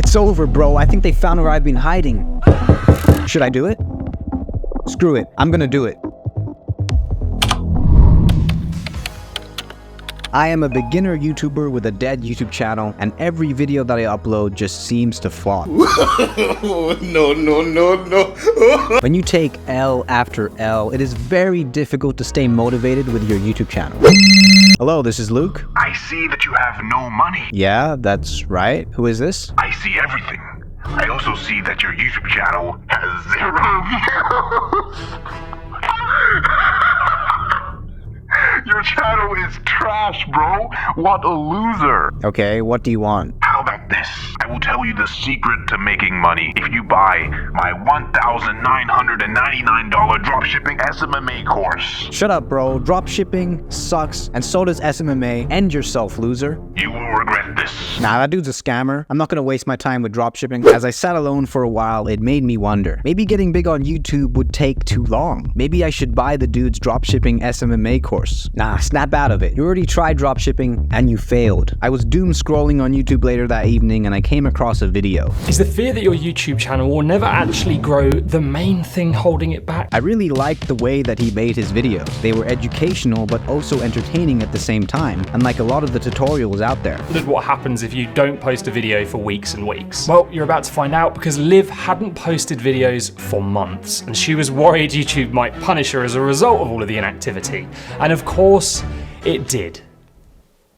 It's over, bro. I think they found where I've been hiding. Should I do it? Screw it. I'm gonna do it. I am a beginner YouTuber with a dead YouTube channel, and every video that I upload just seems to flop. No. When you take L after L, it is very difficult to stay motivated with your YouTube channel. Hello, this is Luke. I see that you have no money. Yeah, that's right. Who is this? I see everything. I also see that your YouTube channel has 0 views. Your channel is trash, bro. What a loser. Okay, what do you want? How about this? I will tell you the secret to making money if you buy my $1,999 dropshipping SMMA course. Shut up, bro. Dropshipping sucks, and so does SMMA. End yourself, loser. You will regret this. Nah, that dude's a scammer. I'm not gonna waste my time with dropshipping. As I sat alone for a while, it made me wonder. Maybe getting big on YouTube would take too long. Maybe I should buy the dude's dropshipping SMMA course. Nah, snap out of it. You already tried dropshipping, and you failed. I was doom scrolling on YouTube later that evening, and I came across a video. Is the fear that your YouTube channel will never actually grow the main thing holding it back? I really liked the way that he made his videos. They were educational, but also entertaining at the same time, unlike a lot of the tutorials out there. What happens if you don't post a video for weeks and weeks? Well, you're about to find out, because Liv hadn't posted videos for months, and she was worried YouTube might punish her as a result of all of the inactivity. And of course, it did.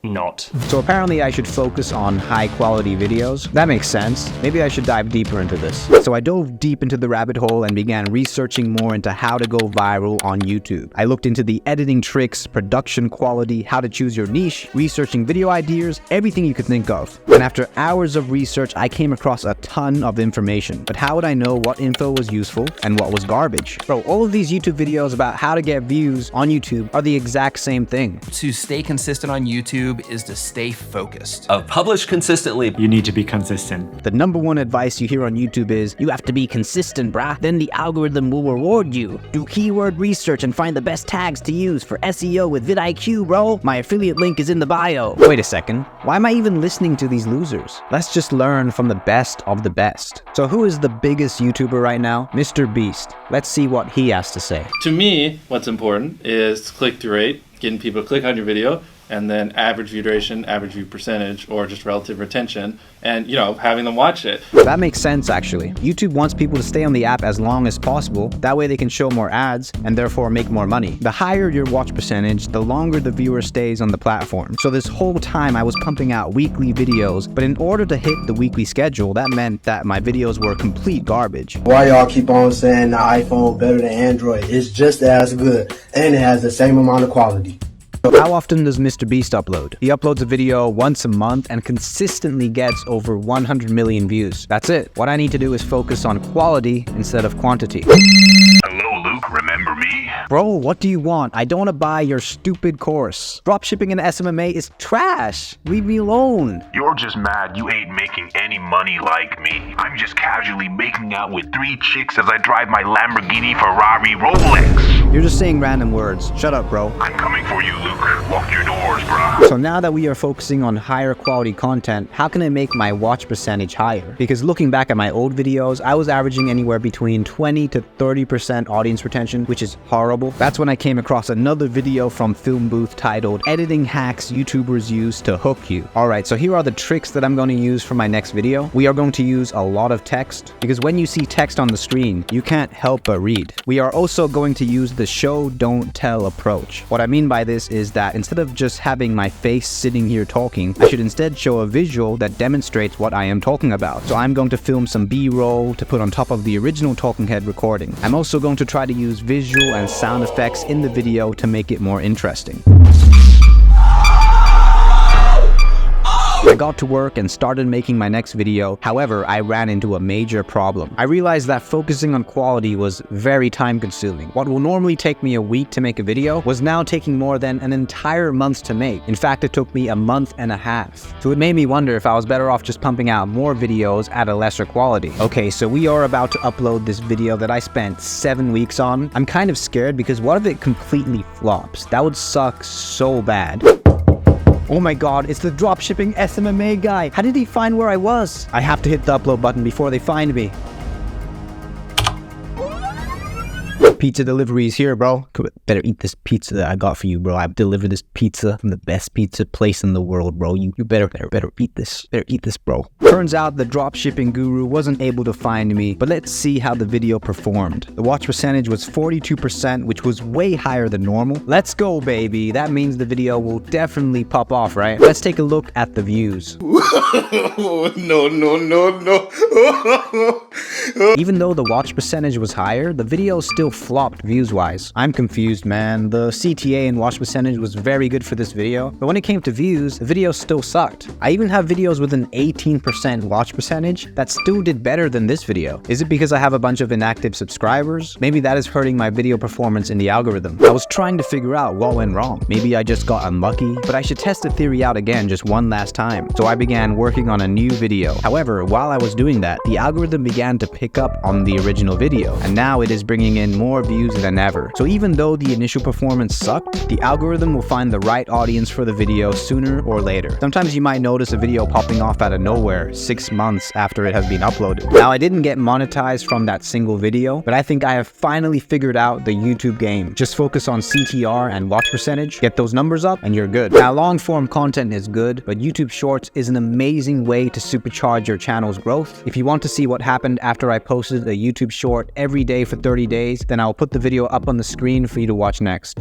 Not. So apparently I should focus on high quality videos. That makes sense. Maybe I should dive deeper into this. So I dove deep into the rabbit hole and began researching more into how to go viral on YouTube. I looked into the editing tricks, production quality, how to choose your niche, researching video ideas, everything you could think of. And after hours of research, I came across a ton of information. But how would I know what info was useful and what was garbage? Bro, all of these YouTube videos about how to get views on YouTube are the exact same thing. To stay consistent on YouTube is to stay focused. Publish consistently. You need to be consistent. The number one advice you hear on YouTube is, you have to be consistent, brah. Then the algorithm will reward you. Do keyword research and find the best tags to use for SEO with vidIQ, bro. My affiliate link is in the bio. Wait a second. Why am I even listening to these losers? Let's just learn from the best of the best. So who is the biggest YouTuber right now? Mr. Beast. Let's see what he has to say. To me, what's important is click-through rate, getting people to click on your video, and then average view duration, average view percentage, or just relative retention, and having them watch it. That makes sense, actually. YouTube wants people to stay on the app as long as possible. That way they can show more ads and therefore make more money. The higher your watch percentage, the longer the viewer stays on the platform. So this whole time I was pumping out weekly videos, but in order to hit the weekly schedule, that meant that my videos were complete garbage. Why y'all keep on saying the iPhone better than Android? It's just as good, and it has the same amount of quality. So how often does Mr. Beast upload? He uploads a video once a month and consistently gets over 100 million views. That's it. What I need to do is focus on quality instead of quantity. Hello, Luke. Remember me? Bro, what do you want? I don't want to buy your stupid course. Dropshipping and SMMA is trash. Leave me alone. You're just mad you ain't making any money like me. I'm just casually making out with 3 chicks as I drive my Lamborghini, Ferrari, Rolex. You're just saying random words. Shut up, bro. I'm coming for you, Luke. Lock your doors, bruh. So now that we are focusing on higher quality content, how can I make my watch percentage higher? Because looking back at my old videos, I was averaging anywhere between 20 to 30% audience retention, which is horrible. That's when I came across another video from Film Booth titled Editing Hacks YouTubers Use to Hook You. Alright, so here are the tricks that I'm going to use for my next video. We are going to use a lot of text, because when you see text on the screen, you can't help but read. We are also going to use the show don't tell approach. What I mean by this is that instead of just having my face sitting here talking, I should instead show a visual that demonstrates what I am talking about. So I'm going to film some B-roll to put on top of the original talking head recording. I'm also going to try to use visual and sound effects in the video to make it more interesting. I got to work and started making my next video. However, I ran into a major problem. I realized that focusing on quality was very time consuming. What will normally take me a week to make a video was now taking more than an entire month to make. In fact, it took me a month and a half. So it made me wonder if I was better off just pumping out more videos at a lesser quality. Okay, so we are about to upload this video that I spent 7 weeks on. I'm kind of scared because what if it completely flops? That would suck so bad. Oh my god, it's the dropshipping SMMA guy. How did he find where I was? I have to hit the upload button before they find me. Pizza delivery is here, bro. Better eat this pizza that I got for you, bro. I've delivered this pizza from the best pizza place in the world, bro. You better eat this. Better eat this, bro. Turns out the dropshipping guru wasn't able to find me, but let's see how the video performed. The watch percentage was 42%, which was way higher than normal. Let's go, baby. That means the video will definitely pop off, right? Let's take a look at the views. No. Even though the watch percentage was higher, the video still flopped views-wise. I'm confused, man. The CTA and watch percentage was very good for this video, but when it came to views, the video still sucked. I even have videos with an 18% watch percentage that still did better than this video. Is it because I have a bunch of inactive subscribers? Maybe that is hurting my video performance in the algorithm. I was trying to figure out what went wrong. Maybe I just got unlucky, but I should test the theory out again just one last time. So I began working on a new video. However, while I was doing that, the algorithm began to pick up on the original video, and now it is bringing in more views than ever. So even though the initial performance sucked, the algorithm will find the right audience for the video sooner or later. Sometimes you might notice a video popping off out of nowhere 6 months after it has been uploaded. Now, I didn't get monetized from that single video, but I think I have finally figured out the YouTube game. Just focus on CTR and watch percentage, get those numbers up, and you're good. Now, long form content is good, but YouTube Shorts is an amazing way to supercharge your channel's growth. If you want to see what happened after I posted a YouTube short every day for 30 days, then I'll put the video up on the screen for you to watch next.